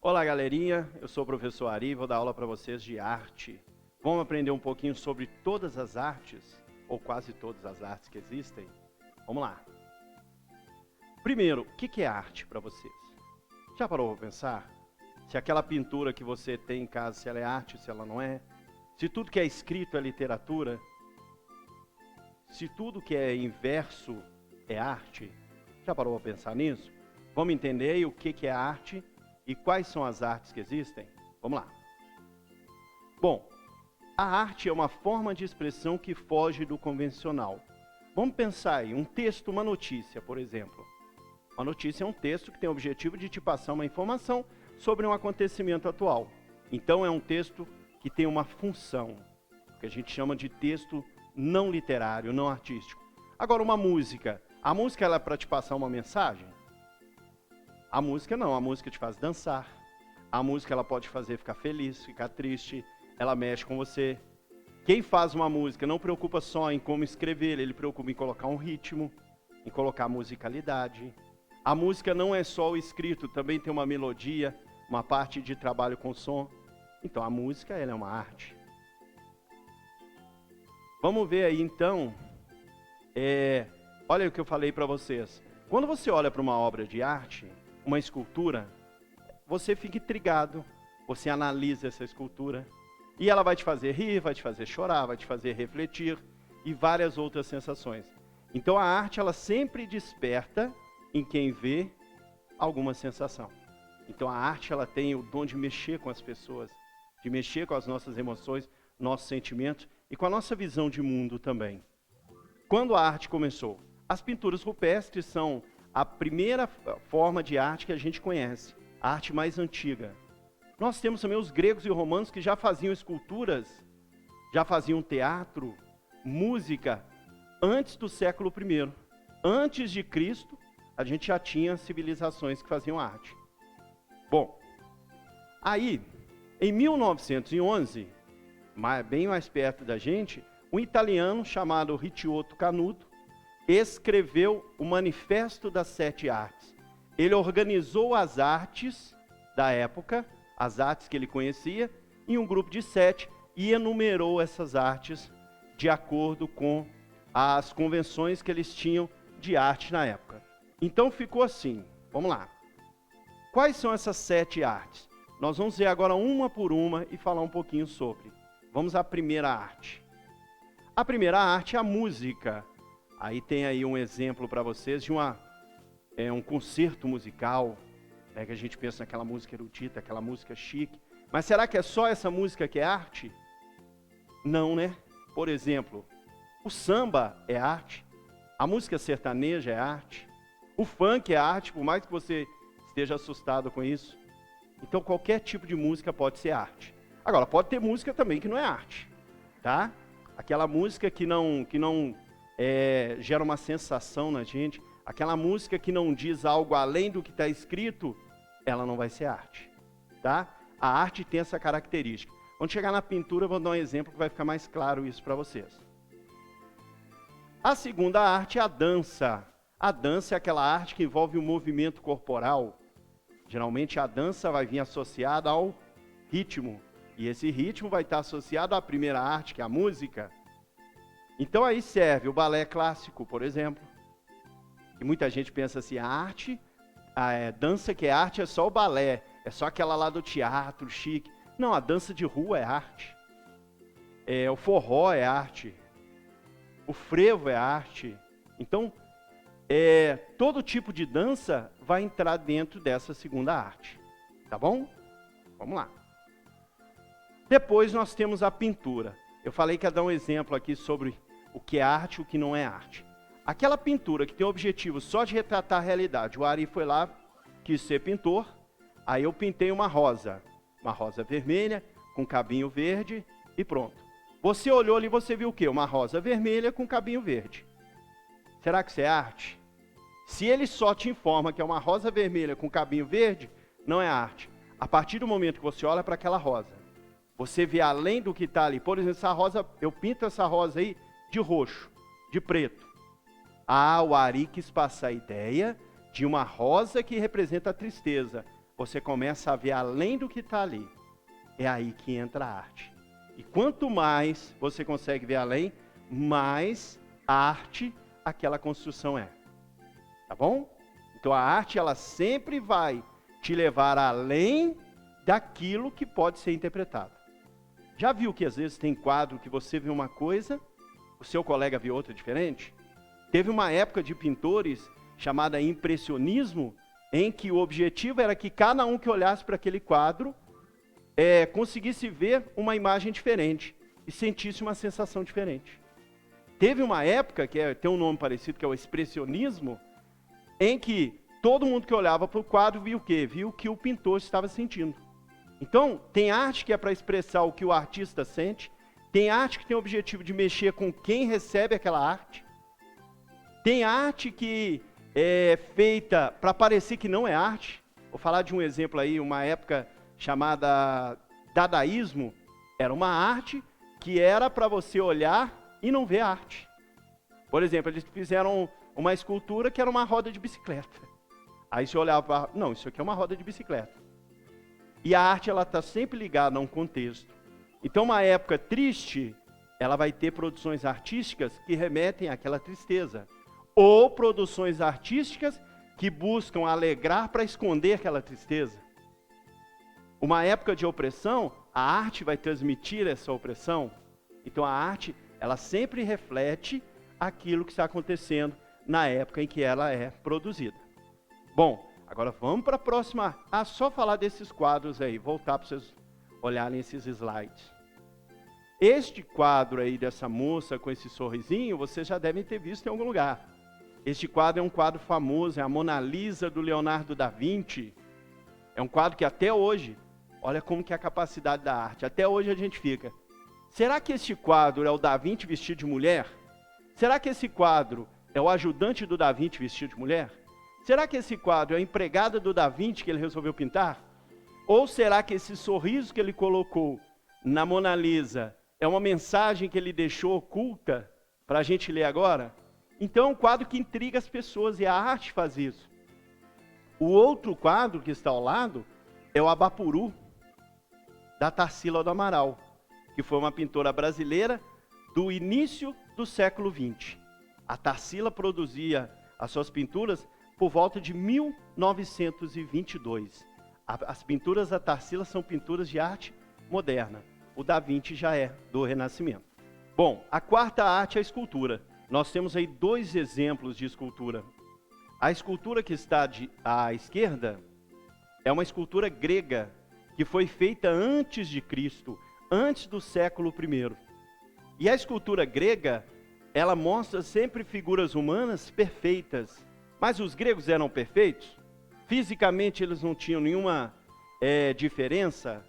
Olá, galerinha. Eu sou o professor Ari, vou dar aula para vocês de arte. Vamos aprender um pouquinho sobre todas as artes, ou quase todas as artes que existem? Vamos lá. Primeiro, o que é arte para vocês? Já parou para pensar? Se aquela pintura que você tem em casa, se ela é arte, se ela não é? Se tudo que é escrito é literatura? Se tudo que é em verso é arte? Já parou para pensar nisso? Vamos entender aí o que é arte e quais são as artes que existem? Vamos lá. Bom, a arte é uma forma de expressão que foge do convencional. Vamos pensar aí, um texto, uma notícia, por exemplo. Uma notícia é um texto que tem o objetivo de te passar uma informação sobre um acontecimento atual. Então é um texto que tem uma função, que a gente chama de texto não literário, não artístico. Agora, uma música. A música ela é para te passar uma mensagem? A música não, a música te faz dançar. A música ela pode fazer ficar feliz, ficar triste, ela mexe com você. Quem faz uma música não preocupa só em como escrever, ele preocupa em colocar um ritmo, em colocar musicalidade. A música não é só o escrito, também tem uma melodia, uma parte de trabalho com som. Então a música ela é uma arte. Vamos ver aí então, olha o que eu falei para vocês. Quando você olha para uma obra de arte, uma escultura, você fica intrigado, você analisa essa escultura e ela vai te fazer rir, vai te fazer chorar, vai te fazer refletir e várias outras sensações. Então a arte ela sempre desperta em quem vê alguma sensação. Então a arte ela tem o dom de mexer com as pessoas, de mexer com as nossas emoções, nossos sentimentos e com a nossa visão de mundo também. Quando a arte começou? As pinturas rupestres são a primeira forma de arte que a gente conhece, a arte mais antiga. Nós temos também os gregos e romanos que já faziam esculturas, já faziam teatro, música, antes do século I. Antes de Cristo, a gente já tinha civilizações que faziam arte. Bom, aí, em 1911, bem mais perto da gente, um italiano chamado Ricciotto Canuto escreveu o Manifesto das Sete Artes. Ele organizou as artes da época, as artes que ele conhecia, em um grupo de 7 e enumerou essas artes de acordo com as convenções que eles tinham de arte na época. Então ficou assim, vamos lá. Quais são essas 7 artes? Nós vamos ver agora uma por uma e falar um pouquinho sobre. Vamos à primeira arte. A primeira arte é a música. Aí tem aí um exemplo para vocês de um concerto musical, né, que a gente pensa naquela música erudita, aquela música chique. Mas será que é só essa música que é arte? Não, né? Por exemplo, o samba é arte, a música sertaneja é arte, o funk é arte, por mais que você esteja assustado com isso. Então qualquer tipo de música pode ser arte. Agora, pode ter música também que não é arte, tá? Aquela música que não gera uma sensação na gente, aquela música que não diz algo além do que está escrito, ela não vai ser arte, tá? A arte tem essa característica. Quando chegar na pintura, eu vou dar um exemplo que vai ficar mais claro isso para vocês. A segunda arte é a dança. A dança é aquela arte que envolve o movimento corporal. Geralmente a dança vai vir associada ao ritmo, e esse ritmo vai estar associado à primeira arte, que é a música. Então aí serve o balé clássico, por exemplo. E muita gente pensa assim, a arte, dança que é arte é só o balé, é só aquela lá do teatro chique. Não, a dança de rua é arte. O forró é arte. O frevo é arte. Então, todo tipo de dança vai entrar dentro dessa segunda arte. Tá bom? Vamos lá. Depois nós temos a pintura. Eu falei que ia dar um exemplo aqui sobre o que é arte e o que não é arte. Aquela pintura que tem o objetivo só de retratar a realidade. O Ari foi lá, quis ser pintor, aí eu pintei uma rosa vermelha, com cabinho verde e pronto. Você olhou ali e você viu o quê? Uma rosa vermelha com cabinho verde. Será que isso é arte? Se ele só te informa que é uma rosa vermelha com cabinho verde, não é arte. A partir do momento que você olha para aquela rosa, você vê além do que está ali. Por exemplo, essa rosa, eu pinto essa rosa aí de roxo, de preto. O Ari quis passar a ideia de uma rosa que representa a tristeza. você começa a ver além do que está ali. É aí que entra a arte. E quanto mais você consegue ver além, mais arte aquela construção é. Tá bom? Então a arte, ela sempre vai te levar além daquilo que pode ser interpretado. Já viu que às vezes tem quadro que você vê uma coisa, o seu colega vê outra diferente? Teve uma época de pintores chamada impressionismo, em que o objetivo era que cada um que olhasse para aquele quadro conseguisse ver uma imagem diferente e sentisse uma sensação diferente. Teve uma época, tem um nome parecido, que é o expressionismo, em que todo mundo que olhava para o quadro viu o quê? Viu o que o pintor estava sentindo. Então, tem arte que é para expressar o que o artista sente, tem arte que tem o objetivo de mexer com quem recebe aquela arte, tem arte que é feita para parecer que não é arte. Vou falar de um exemplo aí, uma época chamada dadaísmo, era uma arte que era para você olhar e não ver arte. Por exemplo, eles fizeram uma escultura que era uma roda de bicicleta. Aí você olhava, não, isso aqui é uma roda de bicicleta. E a arte, ela está sempre ligada a um contexto. Então, uma época triste, ela vai ter produções artísticas que remetem àquela tristeza. Ou produções artísticas que buscam alegrar para esconder aquela tristeza. Uma época de opressão, a arte vai transmitir essa opressão. Então, a arte, ela sempre reflete aquilo que está acontecendo na época em que ela é produzida. Bom, agora vamos para a próxima. Só falar desses quadros aí, voltar para vocês olharem esses slides. Este quadro aí dessa moça com esse sorrisinho, vocês já devem ter visto em algum lugar. Este quadro é um quadro famoso, é a Mona Lisa do Leonardo da Vinci. É um quadro que até hoje, olha como que é a capacidade da arte, até hoje a gente fica, será que este quadro é o Da Vinci vestido de mulher? Será que esse quadro é o ajudante do Da Vinci vestido de mulher? Será que esse quadro é a empregada do Da Vinci que ele resolveu pintar? Ou será que esse sorriso que ele colocou na Mona Lisa é uma mensagem que ele deixou oculta para a gente ler agora? Então é um quadro que intriga as pessoas e a arte faz isso. O outro quadro que está ao lado é o Abapuru, da Tarsila do Amaral, que foi uma pintora brasileira do início do século XX. A Tarsila produzia as suas pinturas por volta de 1922. As pinturas da Tarsila são pinturas de arte moderna. O Da Vinci já é do Renascimento. Bom, a quarta arte é a escultura. Nós temos aí dois exemplos de escultura. A escultura que está à esquerda é uma escultura grega que foi feita antes de Cristo, antes do século I. E a escultura grega, ela mostra sempre figuras humanas perfeitas. Mas os gregos eram perfeitos? Fisicamente eles não tinham nenhuma diferença?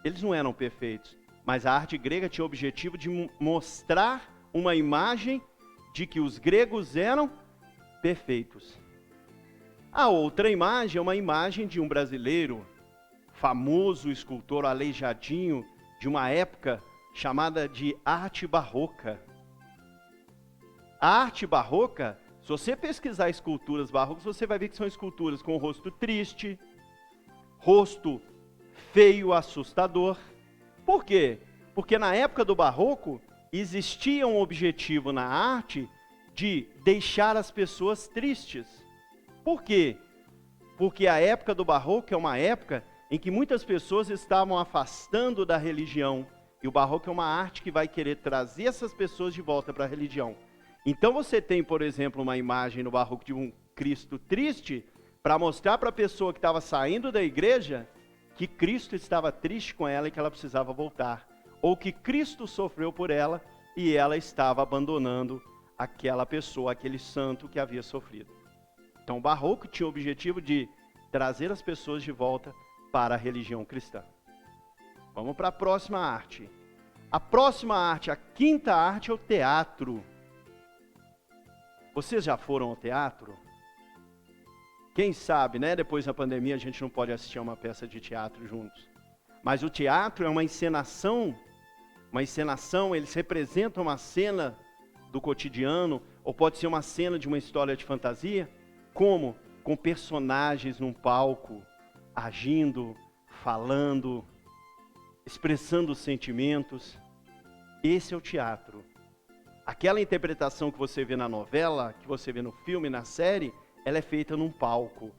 Eles não eram perfeitos. Mas a arte grega tinha o objetivo de mostrar uma imagem de que os gregos eram perfeitos. A outra imagem é uma imagem de um brasileiro, famoso escultor aleijadinho, de uma época chamada de arte barroca. A arte barroca, se você pesquisar esculturas barrocas, você vai ver que são esculturas com o rosto triste, rosto feio, assustador. Por quê? Porque na época do barroco, existia um objetivo na arte de deixar as pessoas tristes. Por quê? Porque a época do barroco é uma época em que muitas pessoas estavam afastando da religião. E o barroco é uma arte que vai querer trazer essas pessoas de volta para a religião. Então você tem, por exemplo, uma imagem no barroco de um Cristo triste, para mostrar para a pessoa que estava saindo da igreja que Cristo estava triste com ela e que ela precisava voltar. Ou que Cristo sofreu por ela e ela estava abandonando aquela pessoa, aquele santo que havia sofrido. Então o barroco tinha o objetivo de trazer as pessoas de volta para a religião cristã. Vamos para a próxima arte. A próxima arte, a quinta arte, é o teatro. Vocês já foram ao teatro? Quem sabe, né? Depois da pandemia a gente não pode assistir a uma peça de teatro juntos. Mas o teatro é uma encenação, eles representam uma cena do cotidiano, ou pode ser uma cena de uma história de fantasia. Como? com personagens num palco, agindo, falando, expressando sentimentos. Esse é o teatro. Aquela interpretação que você vê na novela, que você vê no filme, na série, ela é feita num palco.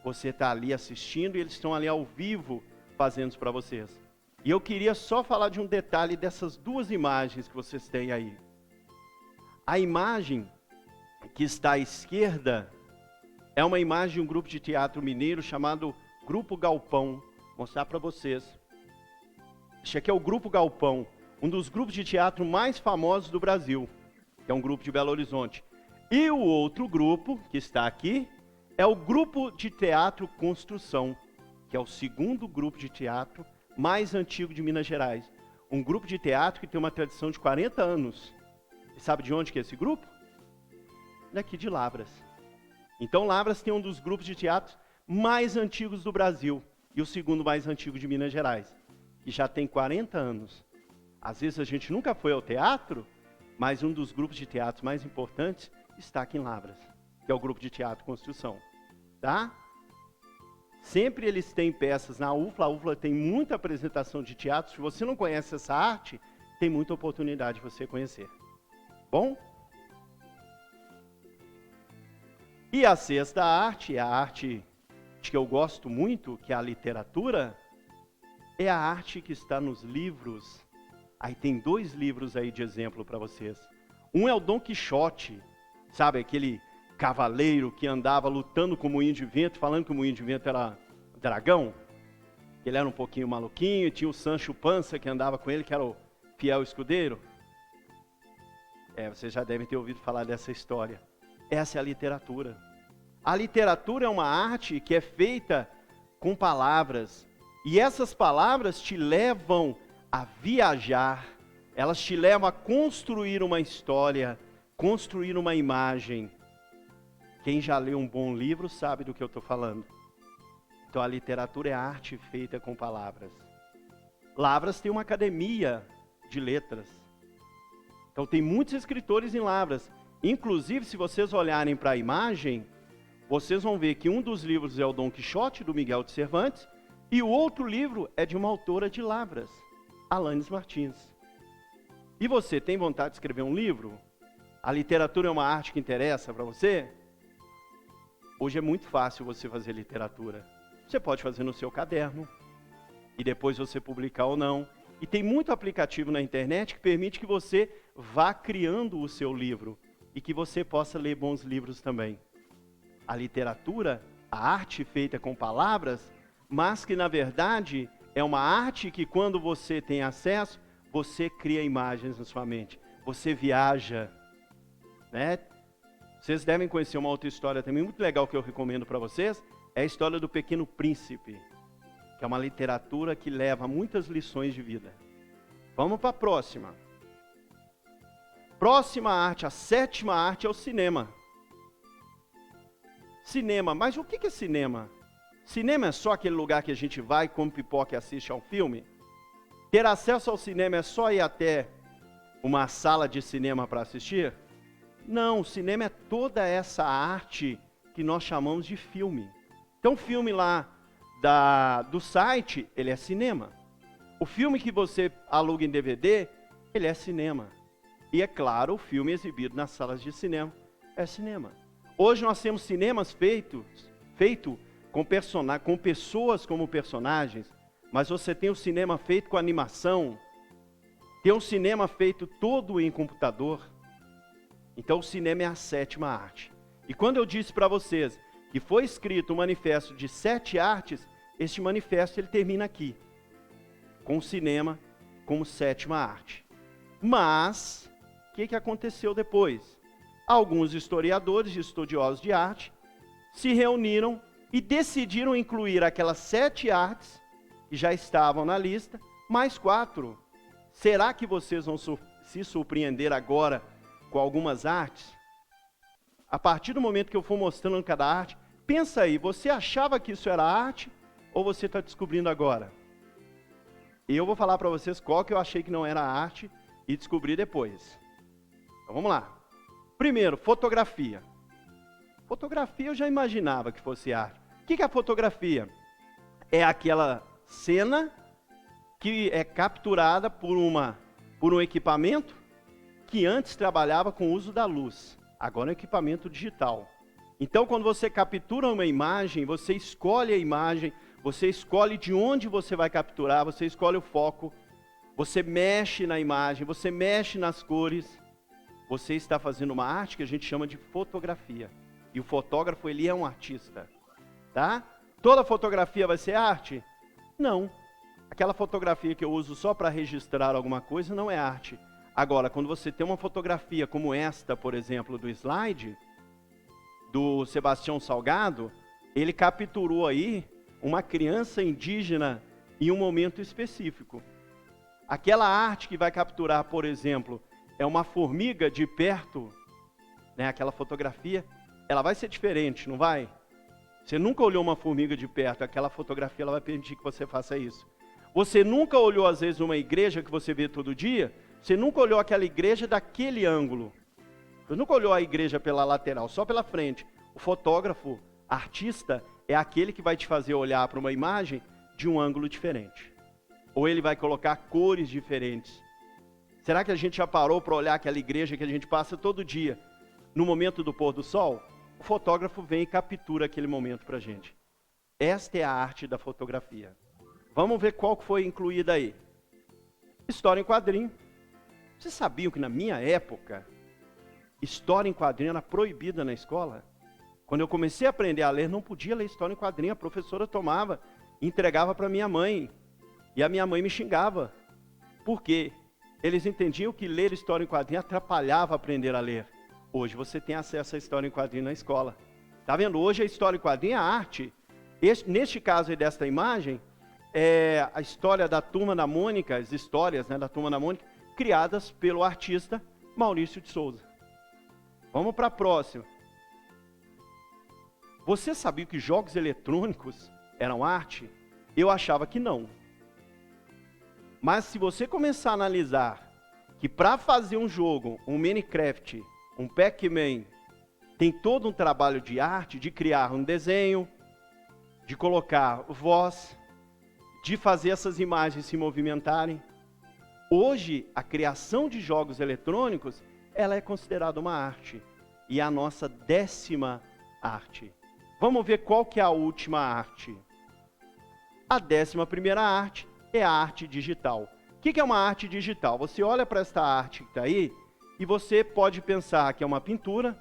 Você está ali assistindo e eles estão ali ao vivo fazendo isso para vocês. E eu queria só falar de um detalhe dessas duas imagens que vocês têm aí. A imagem que está à esquerda é uma imagem de um grupo de teatro mineiro chamado Grupo Galpão. Vou mostrar para vocês. Este aqui é o Grupo Galpão, um dos grupos de teatro mais famosos do Brasil, que é um grupo de Belo Horizonte. E o outro grupo, que está aqui, é o Grupo de Teatro Construção, que é o segundo grupo de teatro mais antigo de Minas Gerais. Um grupo de teatro que tem uma tradição de 40 anos. E sabe de onde que é esse grupo? Daqui de Lavras. Então Lavras tem um dos grupos de teatro mais antigos do Brasil e o segundo mais antigo de Minas Gerais, que já tem 40 anos. Às vezes a gente nunca foi ao teatro, mas um dos grupos de teatro mais importantes está aqui em Lavras, que é o Grupo de Teatro Construção. Tá? Sempre eles têm peças na UFLA, a UFLA tem muita apresentação de teatro. Se você não conhece essa arte, tem muita oportunidade de você conhecer. Bom? E a sexta arte, a arte que eu gosto muito, que é a literatura, é a arte que está nos livros. Aí tem 2 livros aí de exemplo para vocês. Um é o Dom Quixote, sabe, aquele cavaleiro que andava lutando com o moinho de vento, falando que o moinho de vento era dragão. Ele era um pouquinho maluquinho, e tinha o Sancho Panza que andava com ele, que era o fiel escudeiro. Vocês já devem ter ouvido falar dessa história. Essa é a literatura. A literatura é uma arte que é feita com palavras. E essas palavras te levam a viajar. Elas te levam a construir uma história, construir uma imagem. Quem já leu um bom livro sabe do que eu estou falando. Então a literatura é a arte feita com palavras. Lavras tem uma academia de letras. Então tem muitos escritores em Lavras. Inclusive, se vocês olharem para a imagem, vocês vão ver que um dos livros é o Dom Quixote, do Miguel de Cervantes, e o outro livro é de uma autora de Lavras, Alanis Martins. E você tem vontade de escrever um livro? A literatura é uma arte que interessa para você? Hoje é muito fácil você fazer literatura. Você pode fazer no seu caderno, e depois você publicar ou não. E tem muito aplicativo na internet que permite que você vá criando o seu livro, e que você possa ler bons livros também. A literatura, a arte feita com palavras, mas que na verdade é uma arte que quando você tem acesso, você cria imagens na sua mente. Você viaja, né? Vocês devem conhecer uma outra história também muito legal que eu recomendo para vocês. É a história do Pequeno Príncipe, que é uma literatura que leva muitas lições de vida. Vamos para a próxima. Próxima arte, a 7ª arte é o cinema. Cinema, mas o que é cinema? Cinema é só aquele lugar que a gente vai, come pipoca e assiste ao filme? Ter acesso ao cinema é só ir até uma sala de cinema para assistir? Não, o cinema é toda essa arte que nós chamamos de filme. Então o filme lá do site, ele é cinema. O filme que você aluga em DVD, ele é cinema. E é claro, o filme exibido nas salas de cinema é cinema. Hoje nós temos cinemas feito com pessoas como personagens, mas você tem o cinema feito com animação, tem um cinema feito todo em computador. Então o cinema é a 7ª arte. E quando eu disse para vocês que foi escrito um manifesto de 7 artes, este manifesto ele termina aqui, com o cinema como 7ª arte. Mas, o que aconteceu depois? Alguns historiadores e estudiosos de arte se reuniram e decidiram incluir aquelas 7 artes que já estavam na lista, mais 4. Será que vocês vão se surpreender agora com algumas artes? A partir do momento que eu for mostrando cada arte, pensa aí, você achava que isso era arte ou você está descobrindo agora? E eu vou falar para vocês qual que eu achei que não era arte e descobri depois. Então vamos lá. Primeiro, fotografia. Fotografia eu já imaginava que fosse arte. O que é a fotografia? É aquela cena que é capturada por um equipamento que antes trabalhava com o uso da luz. Agora é um equipamento digital. Então, quando você captura uma imagem, você escolhe a imagem, você escolhe de onde você vai capturar, você escolhe o foco, você mexe na imagem, você mexe nas cores. Você está fazendo uma arte que a gente chama de fotografia. E o fotógrafo, ele é um artista, tá? Toda fotografia vai ser arte? Não. Aquela fotografia que eu uso só para registrar alguma coisa não é arte. Agora, quando você tem uma fotografia como esta, por exemplo, do slide, do Sebastião Salgado, ele capturou aí uma criança indígena em um momento específico. Aquela arte que vai capturar, por exemplo, é uma formiga de perto, né, aquela fotografia, ela vai ser diferente, não vai? Você nunca olhou uma formiga de perto, aquela fotografia ela vai permitir que você faça isso. Você nunca olhou, às vezes, uma igreja que você vê todo dia, você nunca olhou aquela igreja daquele ângulo. Você nunca olhou a igreja pela lateral, só pela frente. O fotógrafo, artista, é aquele que vai te fazer olhar para uma imagem de um ângulo diferente. Ou ele vai colocar cores diferentes. Será que a gente já parou para olhar aquela igreja que a gente passa todo dia, no momento do pôr do sol? O fotógrafo vem e captura aquele momento para a gente. Esta é a arte da fotografia. Vamos ver qual que foi incluída aí. História em quadrinho. Vocês sabiam que na minha época, história em quadrinho era proibida na escola? Quando eu comecei a aprender a ler, não podia ler história em quadrinho. A professora tomava e entregava para minha mãe. E a minha mãe me xingava. Por quê? Eles entendiam que ler história em quadrinho atrapalhava aprender a ler. Hoje você tem acesso à história em quadrinho na escola. Tá vendo? Hoje a história em quadrinho é a arte. Neste caso aí desta imagem, é a história da Turma da Mônica, as histórias, né, da Turma da Mônica, criadas pelo artista Maurício de Souza. Vamos para a próxima. Você sabia que jogos eletrônicos eram arte? Eu achava que não. Mas se você começar a analisar que para fazer um jogo, um Minecraft, um Pac-Man, tem todo um trabalho de arte, de criar um desenho, de colocar voz, de fazer essas imagens se movimentarem. Hoje, a criação de jogos eletrônicos, ela é considerada uma arte. E é a nossa 10ª arte. Vamos ver qual que é a última arte. A 11ª arte é a arte digital. O que é uma arte digital? Você olha para esta arte que está aí, e você pode pensar que é uma pintura,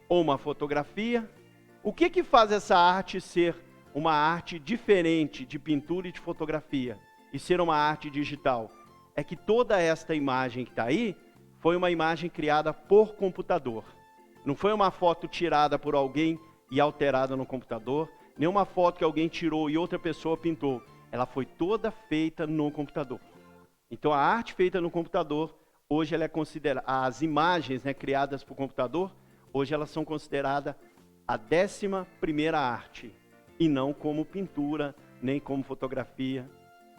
ou uma fotografia. O que faz essa arte ser uma arte diferente de pintura e de fotografia, e ser uma arte digital? É que toda esta imagem que está aí, foi uma imagem criada por computador. Não foi uma foto tirada por alguém e alterada no computador, nem uma foto que alguém tirou e outra pessoa pintou. Ela foi toda feita no computador. Então a arte feita no computador, hoje ela é considerada, as imagens, né, criadas por computador, hoje elas são consideradas a 11ª arte, e não como pintura, nem como fotografia,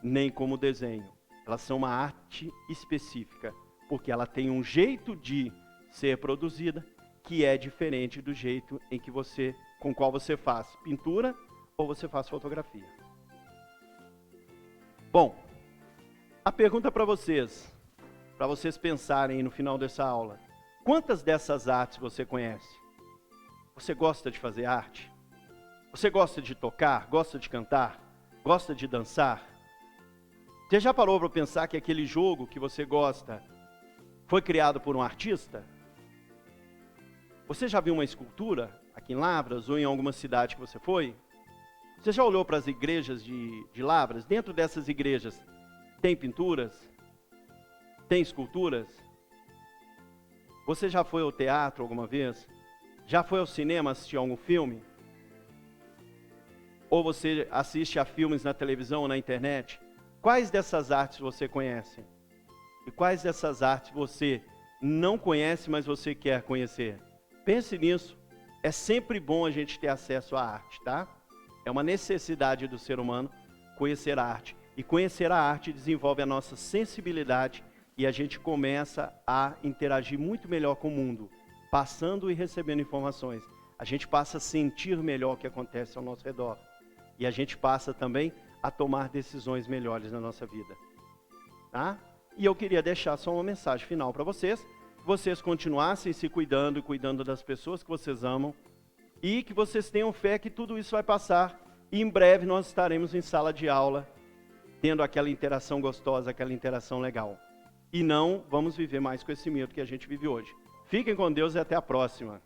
nem como desenho. Elas são uma arte específica, porque ela tem um jeito de ser produzida, que é diferente do jeito com qual você faz pintura ou você faz fotografia. Bom, a pergunta para vocês pensarem no final dessa aula: quantas dessas artes você conhece? Você gosta de fazer arte? Você gosta de tocar? Gosta de cantar? Gosta de dançar? Você já parou para pensar que aquele jogo que você gosta foi criado por um artista? Você já viu uma escultura aqui em Lavras ou em alguma cidade que você foi? Você já olhou para as igrejas de Lavras? Dentro dessas igrejas tem pinturas? Tem esculturas? Você já foi ao teatro alguma vez? Já foi ao cinema assistir algum filme? Ou você assiste a filmes na televisão ou na internet? Quais dessas artes você conhece? E quais dessas artes você não conhece, mas você quer conhecer? Pense nisso. É sempre bom a gente ter acesso à arte, tá? É uma necessidade do ser humano conhecer a arte. E conhecer a arte desenvolve a nossa sensibilidade e a gente começa a interagir muito melhor com o mundo, passando e recebendo informações. a gente passa a sentir melhor o que acontece ao nosso redor. E a gente passa também a tomar decisões melhores na nossa vida. Tá? E eu queria deixar só uma mensagem final para vocês. Que vocês continuassem se cuidando e cuidando das pessoas que vocês amam. E que vocês tenham fé que tudo isso vai passar. E em breve nós estaremos em sala de aula, tendo aquela interação gostosa, aquela interação legal. E não vamos viver mais com esse medo que a gente vive hoje. Fiquem com Deus e até a próxima.